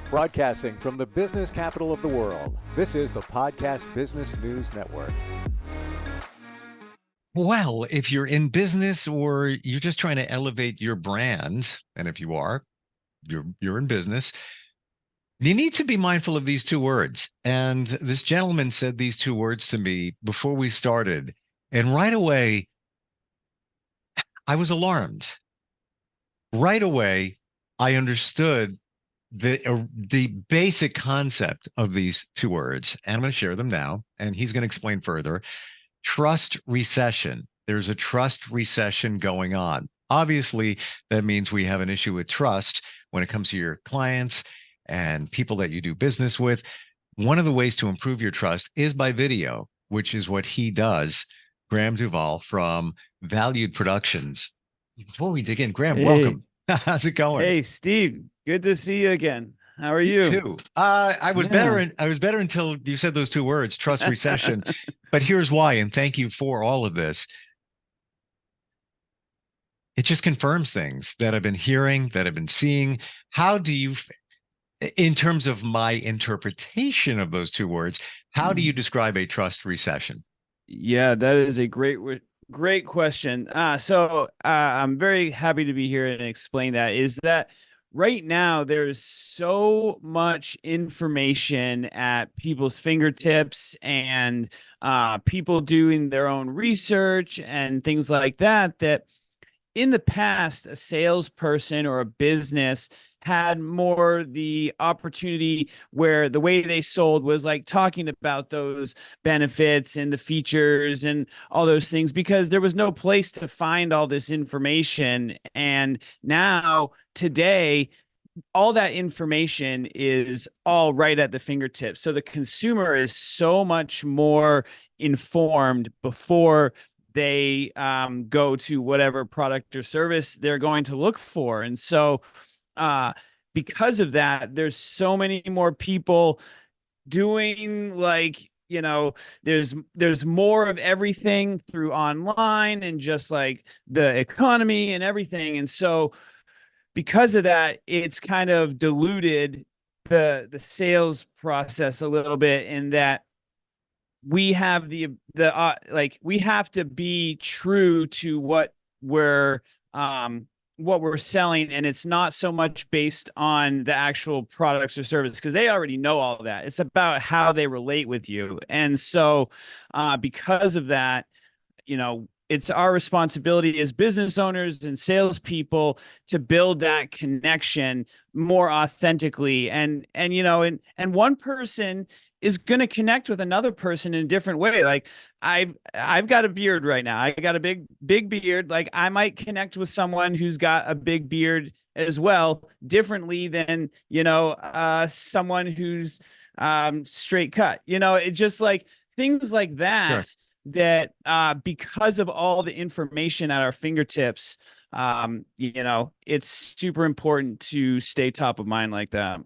Broadcasting from the business capital of the world, this is the Podcast Business News Network. Well, if you're in business or you're just trying to elevate your brand, and if you are, you're in business, you need to be mindful of these two words. And this gentleman said these two words to me before we started. And right away, I was alarmed. Right away, I understood the basic concept of these two words. And I'm going to share them now. And he's going to explain further. Trust recession. There's a trust recession going on. Obviously, that means we have an issue with trust when it comes to your clients and people that you do business with. One of the ways to improve your trust is by video, which is what he does. Graham Duval from Valüd Productions. Before we dig in, Graham, welcome. How's it going? Hey, Steve. Good to see you again. How are you? Too. I was better. I was better until you said those two words, trust recession. But here's why, and thank you for all of this. It just confirms things that I've been hearing, that I've been seeing. How do you, in terms of my interpretation of those two words, how do you describe a trust recession? Yeah, that is a great question. I'm very happy to be here and explain that. Is that right now there's so much information at people's fingertips and people doing their own research and things like that, that in the past, a salesperson or a business had more the opportunity where the way they sold was like talking about those benefits and the features and all those things, because there was no place to find all this information. And now today, all that information is all right at the fingertips. So the consumer is so much more informed before they go to whatever product or service they're going to look for. And so because of that, there's so many more people doing, like, there's more of everything through online and just like the economy and everything. And so because of that, it's kind of diluted the sales process a little bit, in that we have we have to be true to what we're selling, and it's not so much based on the actual products or services, because they already know all of that. It's about how they relate with you. And so because of that, it's our responsibility as business owners and salespeople to build that connection more authentically. And one person is going to connect with another person in a different way. Like I've got a beard right now. I got a big beard. Like I might connect with someone who's got a big beard as well, differently than, someone who's straight cut. It just like things like that. Sure. That because of all the information at our fingertips, it's super important to stay top of mind like that.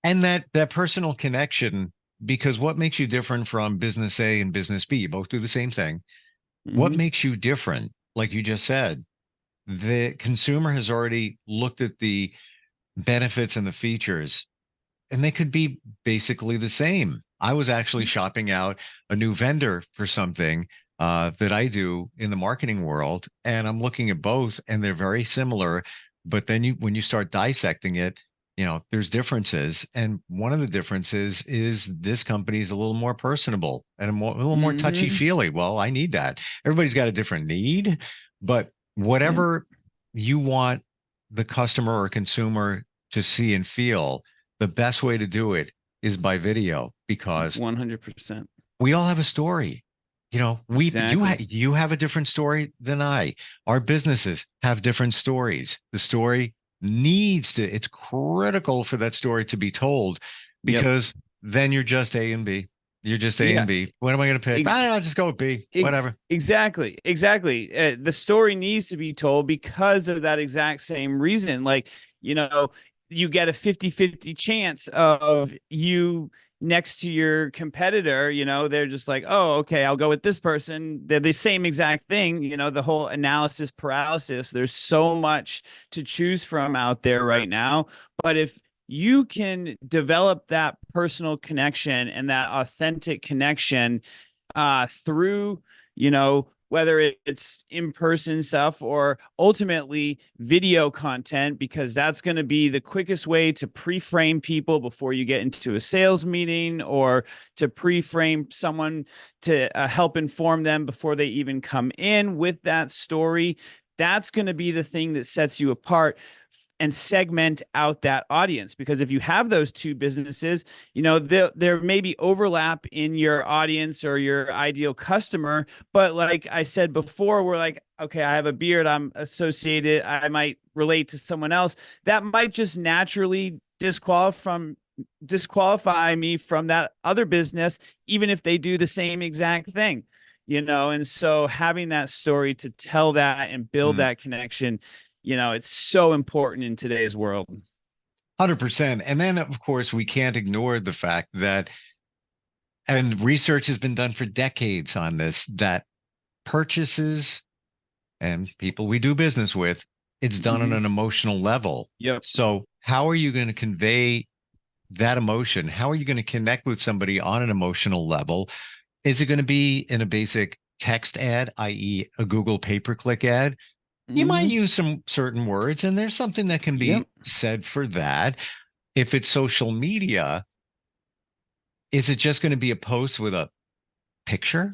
And that personal connection, because what makes you different from business A and business B? You both do the same thing. Mm-hmm. What makes you different? Like you just said, the consumer has already looked at the benefits and the features, and they could be basically the same. I was actually shopping out a new vendor for something that I do in the marketing world, and I'm looking at both, and they're very similar. But then when you start dissecting it, there's differences. And one of the differences is this company is a little more personable and a little more touchy-feely. Well, I need that. Everybody's got a different need, but whatever you want the customer or consumer to see and feel, the best way to do it is by video, because 100%. We all have a story. Exactly. You have a different story than I. Our businesses have different stories. The story it's critical for that story to be told, because then you're just A and B. You're just A and B. What am I going to pick? I'll just go with B. Whatever. Exactly. The story needs to be told because of that exact same reason. Like, you get a 50-50 chance of you next to your competitor. They're just like, oh, okay, I'll go with this person. They're the same exact thing. The whole analysis paralysis. There's so much to choose from out there right now. But if you can develop that personal connection and that authentic connection through, whether it's in-person stuff or ultimately video content, because that's going to be the quickest way to pre-frame people before you get into a sales meeting, or to pre-frame someone to help inform them before they even come in with that story. That's going to be the thing that sets you apart and segment out that audience. Because if you have those two businesses, there may be overlap in your audience or your ideal customer. But like I said before, we're like, okay, I have a beard, I'm associated, I might relate to someone else. That might just naturally disqualify me from that other business, even if they do the same exact thing. And so having that story to tell that and build that connection, it's so important in today's world. 100%. And then, of course, we can't ignore the fact that, and research has been done for decades on this, that purchases and people we do business with, it's done on an emotional level. Yep. So how are you going to convey that emotion? How are you going to connect with somebody on an emotional level? Is it going to be in a basic text ad, i.e. a Google pay-per-click ad? You might use some certain words, and there's something that can be said for that. If it's social media, is it just going to be a post with a picture?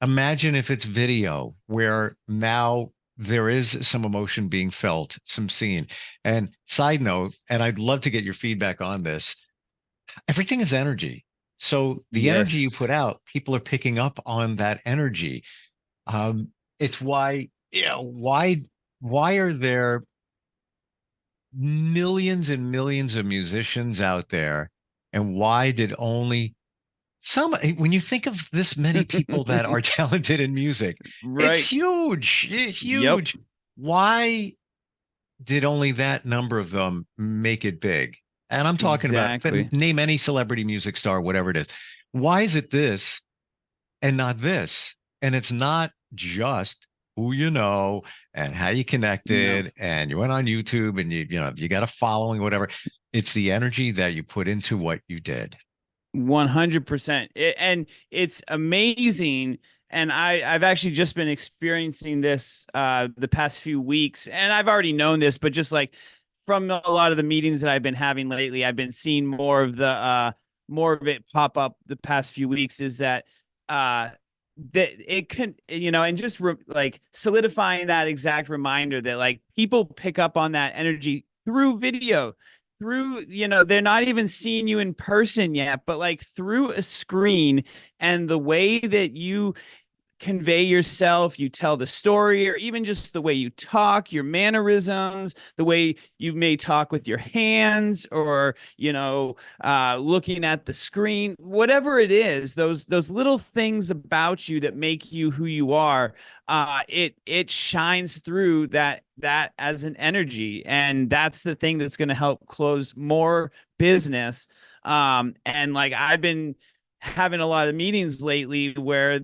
Imagine if it's video, where now there is some emotion being felt, some scene. And side note, and I'd love to get your feedback on this, everything is energy. So the energy you put out, people are picking up on that energy. It's why, why are there millions and millions of musicians out there? And why did only some, when you think of this many people that are talented in music, it's huge, huge. Why did only that number of them make it big? And I'm talking about, name any celebrity music star, whatever it is. Why is it this and not this? And it's not just who you know and how you connected and you went on YouTube and you got a following, whatever. It's the energy that you put into what you did. 100%. And it's amazing. And I've actually just been experiencing this the past few weeks. And I've already known this, but just like from a lot of the meetings that I've been having lately, I've been seeing more of it pop up the past few weeks, is that that it can, and just like solidifying that exact reminder that like people pick up on that energy through video, through, they're not even seeing you in person yet, but like through a screen, and the way that you convey yourself, you tell the story, or even just the way you talk, your mannerisms, the way you may talk with your hands, or looking at the screen, whatever it is, those little things about you that make you who you are, it shines through that as an energy. And that's the thing that's going to help close more business. And like I've been having a lot of meetings lately where,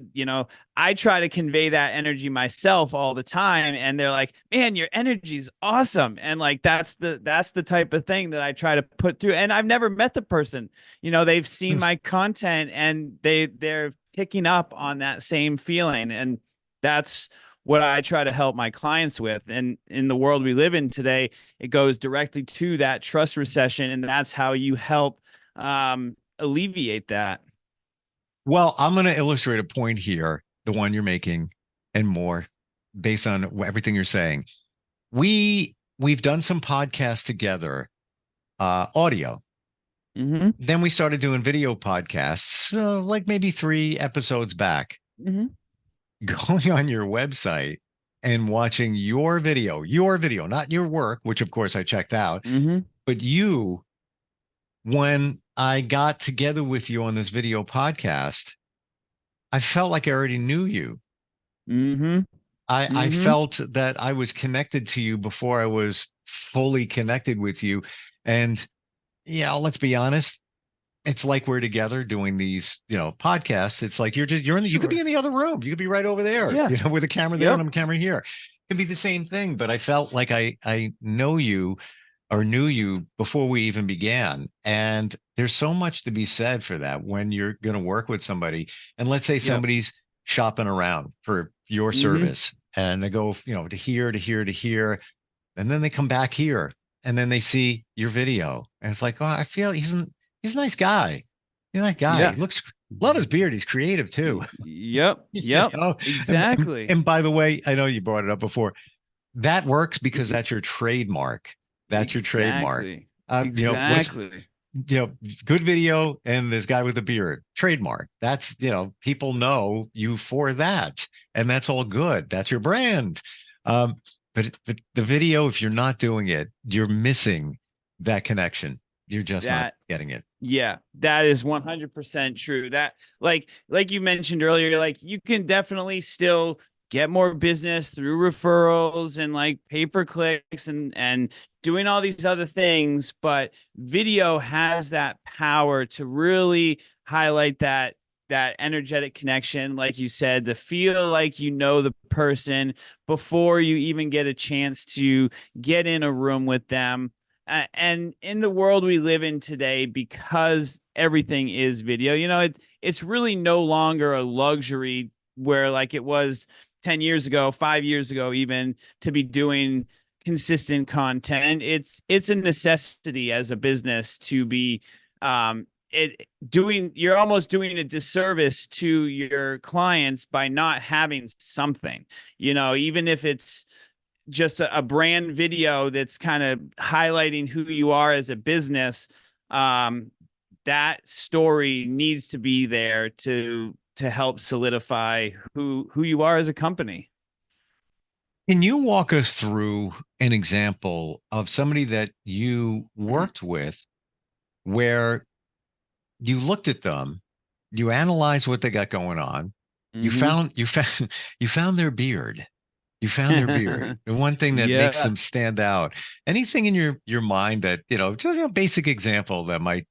I try to convey that energy myself all the time. And they're like, man, your energy's awesome. And like, that's the type of thing that I try to put through. And I've never met the person, they've seen my content and they're picking up on that same feeling. And that's what I try to help my clients with. And in the world we live in today, it goes directly to that trust recession. And that's how you help alleviate that. Well, I'm going to illustrate a point here, the one you're making, and more, based on everything you're saying. We've done some podcasts together, audio. Then we started doing video podcasts, like maybe 3 episodes back. Going on your website and watching your video, not your work, which of course I checked out, but you, when I got together with you on this video podcast, I felt like I already knew you. I felt that I was connected to you before I was fully connected with you. And let's be honest, it's like we're together doing these, podcasts. It's like you could be in the other room. You could be right over there, with a camera there and I'm a camera here. It could be the same thing, but I felt like I know you or knew you before we even began. And there's so much to be said for that when you're going to work with somebody. And let's say Yep. somebody's shopping around for your Mm-hmm. service and they go, to here, to here, to here. And then they come back here and then they see your video. And it's like, oh, I feel he's a nice guy. He's a nice guy. Yeah. He looks, love his beard. He's creative too. Yep. You Yep. know? Exactly. And by the way, I know you brought it up before. That works because that's your trademark. That's your trademark. Exactly. What's Exactly. good video and this guy with a beard, trademark. That's people know you for that, and that's all good. That's your brand. But the video, if you're not doing it, you're missing that connection. You're just not That getting it. Yeah, that is 100% true. That like you mentioned earlier, like you can definitely still get more business through referrals and like pay per clicks and doing all these other things, but video has that power to really highlight that energetic connection, like you said, to feel like you know the person before you even get a chance to get in a room with them. And in the world we live in today, because everything is video, it's really no longer a luxury where like it was 10 years ago, 5 years ago, even, to be doing consistent content. It's a necessity as a business to be you're almost doing a disservice to your clients by not having something, even if it's just a brand video that's kind of highlighting who you are as a business. That story needs to be there to help solidify who you are as a company. Can you walk us through an example of somebody that you worked with where you looked at them, you analyzed what they got going on, you Mm-hmm. found you found their beard. You found their beard. The one thing that makes Yeah. them stand out. Anything in your mind that, just a basic example that might,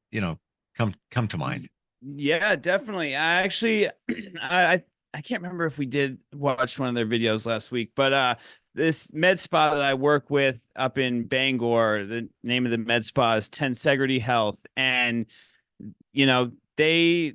come to mind. Yeah, definitely. I actually, I can't remember if we did watch one of their videos last week, but this med spa that I work with up in Bangor, the name of the med spa is Tensegrity Health, and they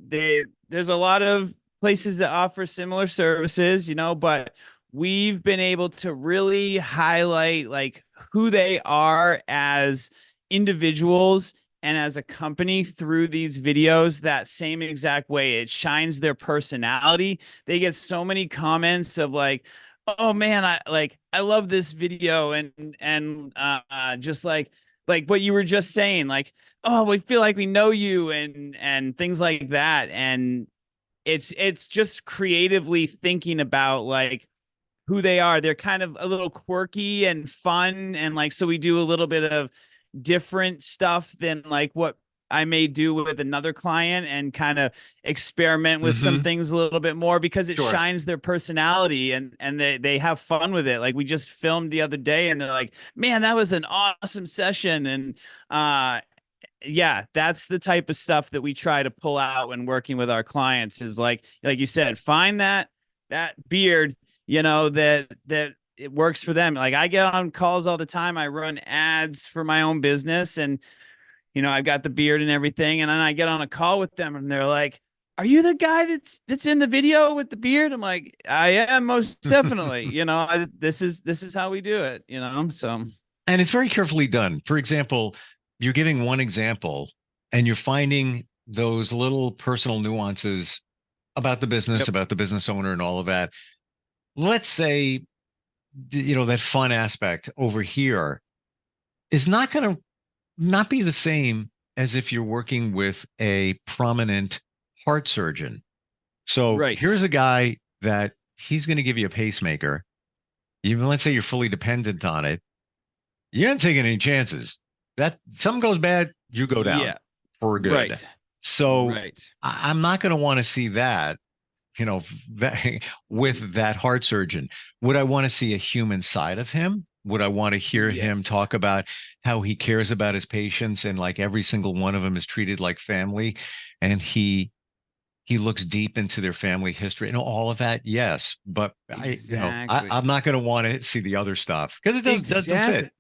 there's a lot of places that offer similar services, but we've been able to really highlight like who they are as individuals and as a company through these videos that same exact way. It shines their personality. They get so many comments of like, oh man, I love this video, and just like what you were just saying, like, oh, we feel like we know you, and things like that. And it's just creatively thinking about like who they are. They're kind of a little quirky and fun, and like, so we do a little bit of different stuff than like what I may do with another client, and kind of experiment with some Mm-hmm. things a little bit more because it Sure. shines their personality, and they have fun with it. Like we just filmed the other day and they're like, man, that was an awesome session. And yeah, that's the type of stuff that we try to pull out when working with our clients, is like you said, find that beard, that it works for them. Like I get on calls all the time. I run ads for my own business, and I've got the beard and everything. And then I get on a call with them and they're like, are you the guy that's in the video with the beard? I'm like, I am, most definitely. This is how we do it, so. And it's very carefully done. For example, you're giving one example and you're finding those little personal nuances about the business, Yep. about the business owner and all of that. Let's say, that fun aspect over here is not going to not be the same as if you're working with a prominent heart surgeon. So Right. here's a guy that he's going to give you a pacemaker. Even let's say you're fully dependent on it. You're not taking any chances. That something goes bad, you go down Yeah. for good. Right. So Right. I'm not going to want to see that, that with that heart surgeon. Would I want to see a human side of him? Would I want to hear him Yes. talk about how he cares about his patients and like every single one of them is treated like family, and he looks deep into their family history and all of that? Yes, but Exactly. I'm not going to want to see the other stuff because it doesn't fit. Exactly.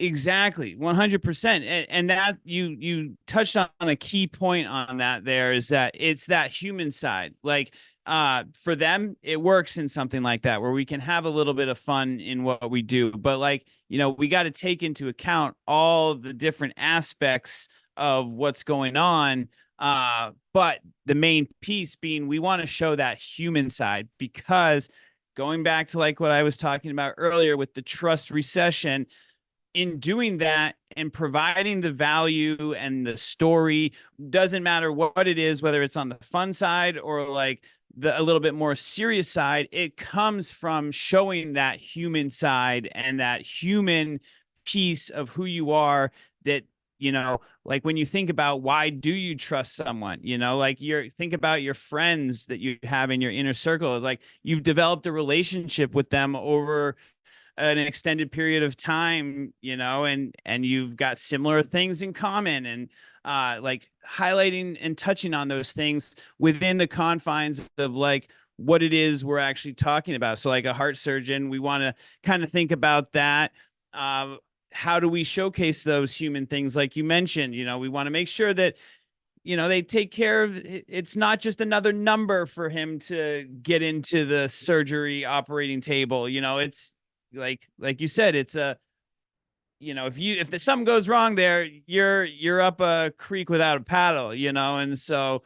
Exactly, 100%. And that you touched on a key point on that. There is that it's that human side. Like for them, it works in something like that where we can have a little bit of fun in what we do. But like, we got to take into account all the different aspects of what's going on. But the main piece being we want to show that human side, because going back to like what I was talking about earlier with the trust recession, in doing that and providing the value and the story, doesn't matter what it is, whether it's on the fun side or like a little bit more serious side, it comes from showing that human side and that human piece of who you are. That, like when you think about why do you trust someone, like think about your friends that you have in your inner circle. It's like you've developed a relationship with them over an extended period of time, and you've got similar things in common, and like highlighting and touching on those things within the confines of like what it is we're actually talking about. So like a heart surgeon, we want to kind of think about that. How do we showcase those human things? Like you mentioned, we want to make sure that they take care of it. It's not just another number for him to get into the surgery operating table. It's like you said, it's a, if something goes wrong there, you're up a creek without a paddle, and so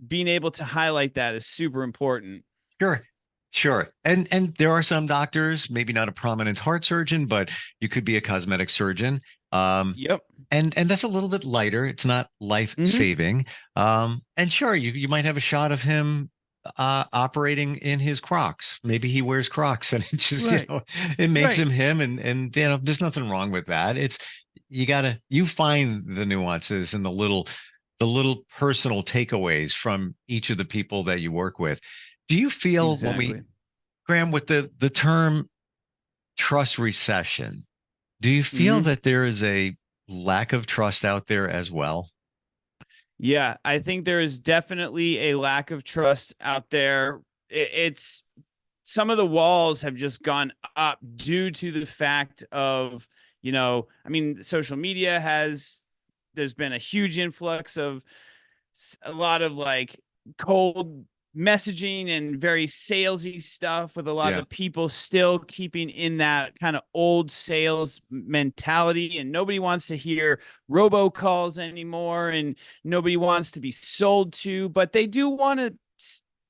being able to highlight that is super important. Sure. Sure. And there are some doctors, maybe not a prominent heart surgeon, but you could be a cosmetic surgeon. Um, Yep. and that's a little bit lighter. It's not life Mm-hmm. saving. And sure, you might have a shot of him operating in his Crocs. Maybe he wears Crocs and it just, Right. it makes Right. him and there's nothing wrong with that. It's you find the nuances and the little personal takeaways from each of the people that you work with. Do you feel Exactly. Graham, with the term trust recession, do you feel Mm-hmm. that there is a lack of trust out there as well? Yeah, I think there is definitely a lack of trust out there. It's some of the walls have just gone up due to the fact of, I mean, social media there's been a huge influx of a lot of like cold messaging and very salesy stuff, with a lot Yeah. of people still keeping in that kind of old sales mentality, and nobody wants to hear robocalls anymore, and nobody wants to be sold to, but they do want to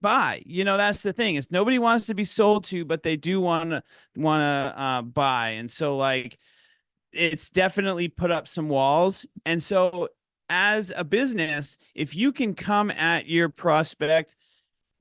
buy. That's the thing, is nobody wants to be sold to, but they do want to buy. And so like it's definitely put up some walls. And so as a business, if you can come at your prospect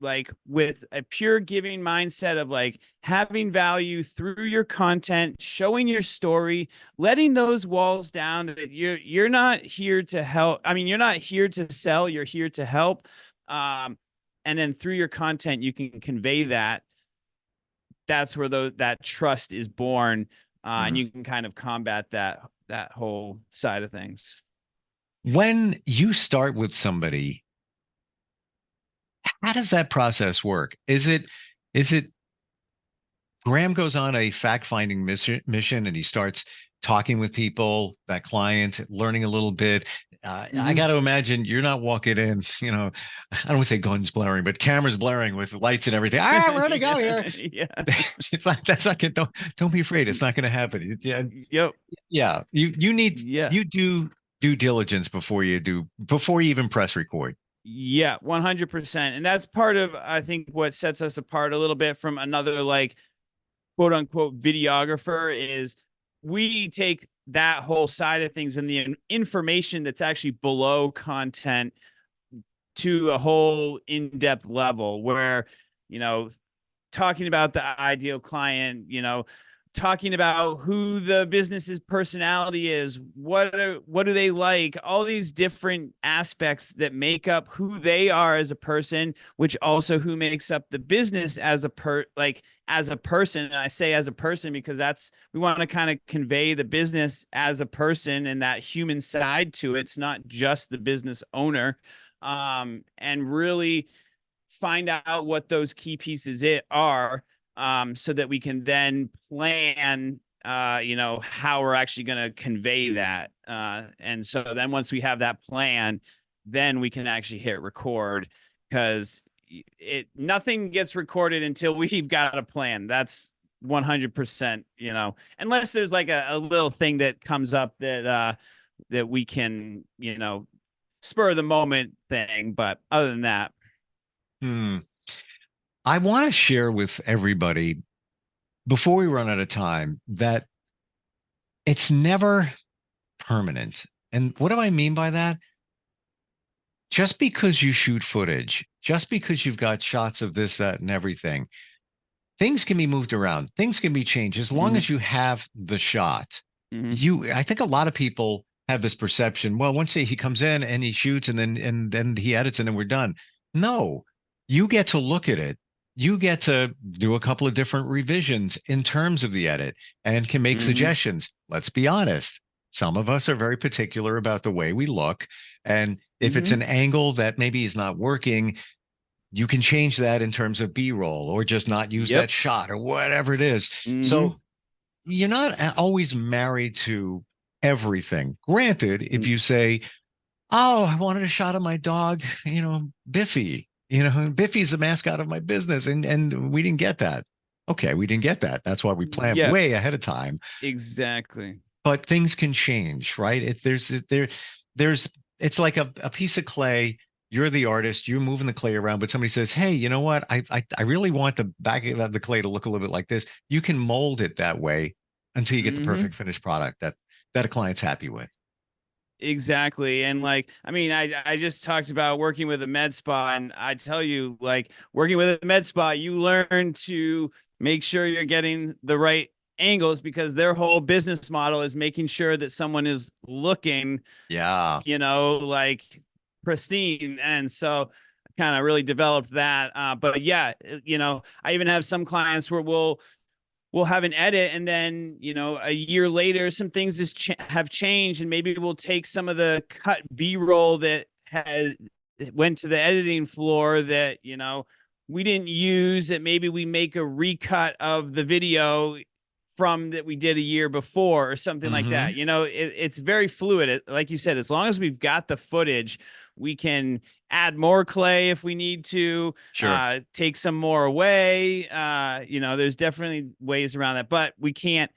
like with a pure giving mindset of like having value through your content, showing your story, letting those walls down, that you're not here to help. I mean, you're not here to sell, you're here to help. And then through your content, you can convey that. That's where that trust is born, and Mhm. you can kind of combat that whole side of things. When you start with somebody, how does that process work? Is it Graham goes on a fact-finding mission and he starts talking with people, that client, learning a little bit. I Mm-hmm. got to imagine you're not walking in, I don't want to say guns blaring, but cameras blaring with lights and everything. Ah, we're gonna go here. Yeah, yeah. It's like that's not gonna, don't be afraid. It's not gonna happen. Yeah, Yep. yeah. Yeah. You do due diligence before you even press record. Yeah, 100%. And that's part of, I think, what sets us apart a little bit from another like quote unquote videographer, is we take that whole side of things and the information that's actually below content to a whole in-depth level where, you know, talking about the ideal client, talking about who the business's personality is, what do they like, all these different aspects that make up who they are as a person, which also who makes up the business as as a person. And I say as a person because we want to kind of convey the business as a person and that human side to it. It's not just the business owner. And really find out what those key pieces are, so that we can then plan how we're actually going to convey that. And so then once we have that plan, then we can actually hit record, because nothing gets recorded until we've got a plan. That's 100%, unless there's like a little thing that comes up that we can, spur of the moment thing. But other than that, I want to share with everybody before we run out of time that it's never permanent. And what do I mean by that? Just because you shoot footage, just because you've got shots of this, that, and everything, things can be moved around. Things can be changed as long as you have the shot. I think a lot of people have this perception. Well, once he comes in and he shoots and then he edits and then we're done. No, you get to look at it. You get to do a couple of different revisions in terms of the edit and can make suggestions. Let's be honest. Some of us are very particular about the way we look. And if it's an angle that maybe is not working, you can change that in terms of B-roll or just not use that shot or whatever it is. So you're not always married to everything. Granted, if you say, oh, I wanted a shot of my dog, Biffy, Biffy's the mascot of my business. And we didn't get that. Okay, we didn't get that. That's why we planned way ahead of time. Exactly. But things can change, right? It's like a piece of clay. You're the artist, you're moving the clay around, but somebody says, hey, you know what? I really want the back of the clay to look a little bit like this. You can mold it that way until you get the perfect finished product that a client's happy with. Exactly. And I just talked about working with a med spa, and I tell you, working with a med spa, you learn to make sure you're getting the right angles, because their whole business model is making sure that someone is looking, pristine. And so I kind of really developed that. But yeah, I even have some clients where we'll have an edit, and then, a year later, some things have changed, and maybe we'll take some of the cut B-roll that went to the editing floor that, we didn't use, that maybe we make a recut of the video from that we did a year before or something like that. It's very fluid. Like you said, as long as we've got the footage, we can add more clay if we need to, take some more away. There's definitely ways around that, but we can't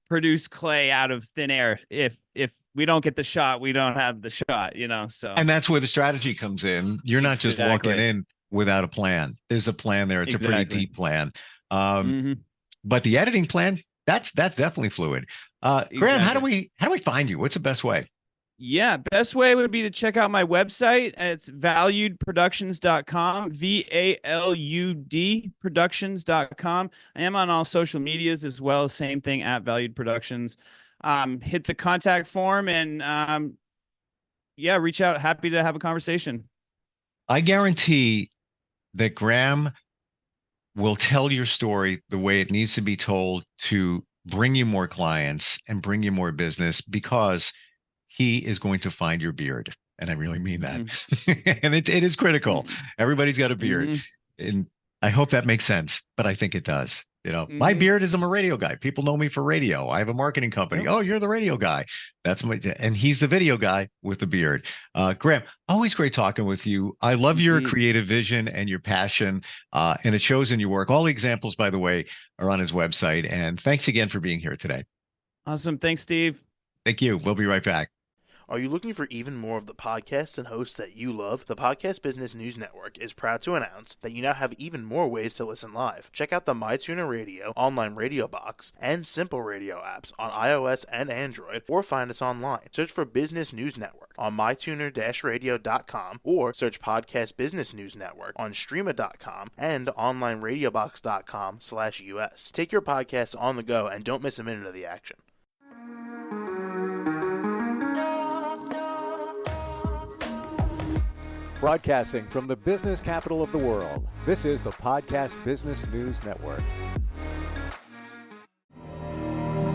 produce clay out of thin air. If we don't get the shot, we don't have the shot, so. And that's where the strategy comes in. You're not just walking in without a plan. There's a plan there. It's a pretty deep plan. But the editing plan, that's definitely fluid. Graham, how do we find you? What's the best way? Yeah, best way would be to check out my website. It's valudproductions.com, VALUD productions.com. I am on all social medias as well. Same thing, at Valüd Productions. Hit the contact form and reach out. Happy to have a conversation. I guarantee that Graham will tell your story the way it needs to be told to bring you more clients and bring you more business, because he is going to find your beard. And I really mean that. And it is critical. Everybody's got a beard. And I hope that makes sense, but I think it does. My beard is, I'm a radio guy. People know me for radio. I have a marketing company. Oh, you're the radio guy. And he's the video guy with the beard. Graham, always great talking with you. I love your creative vision and your passion, and it shows in your work. All the examples, by the way, are on his website. And thanks again for being here today. Awesome. Thanks, Steve. Thank you. We'll be right back. Are you looking for even more of the podcasts and hosts that you love? The Podcast Business News Network is proud to announce that you now have even more ways to listen live. Check out the MyTuner Radio, online radio box, and Simple Radio apps on iOS and Android, or find us online. Search for Business News Network on mytuner-radio.com, or search Podcast Business News Network on streama.com and onlineradiobox.com/US. Take your podcast on the go and don't miss a minute of the action. Broadcasting from the business capital of the world, this is the Podcast Business News Network.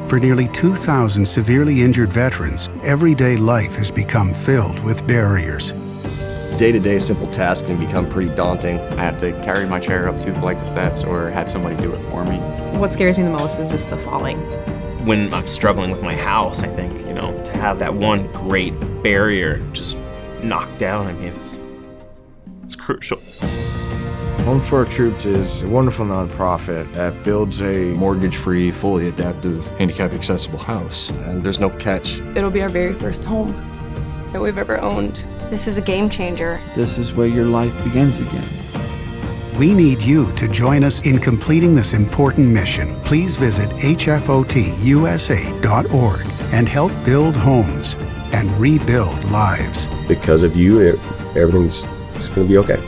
For nearly 2,000 severely injured veterans, everyday life has become filled with barriers. Day-to-day simple tasks can become pretty daunting. I have to carry my chair up 2 flights of steps or have somebody do it for me. What scares me the most is just the falling. when I'm struggling with my house, I think, to have that one great barrier just knocked down, I mean, it's crucial. Home for Our Troops is a wonderful nonprofit that builds a mortgage-free, fully adaptive, handicap-accessible house. And there's no catch. It'll be our very first home that we've ever owned. This is a game changer. This is where your life begins again. We need you to join us in completing this important mission. Please visit hfotusa.org and help build homes and rebuild lives. Because of you, everything's going to be okay.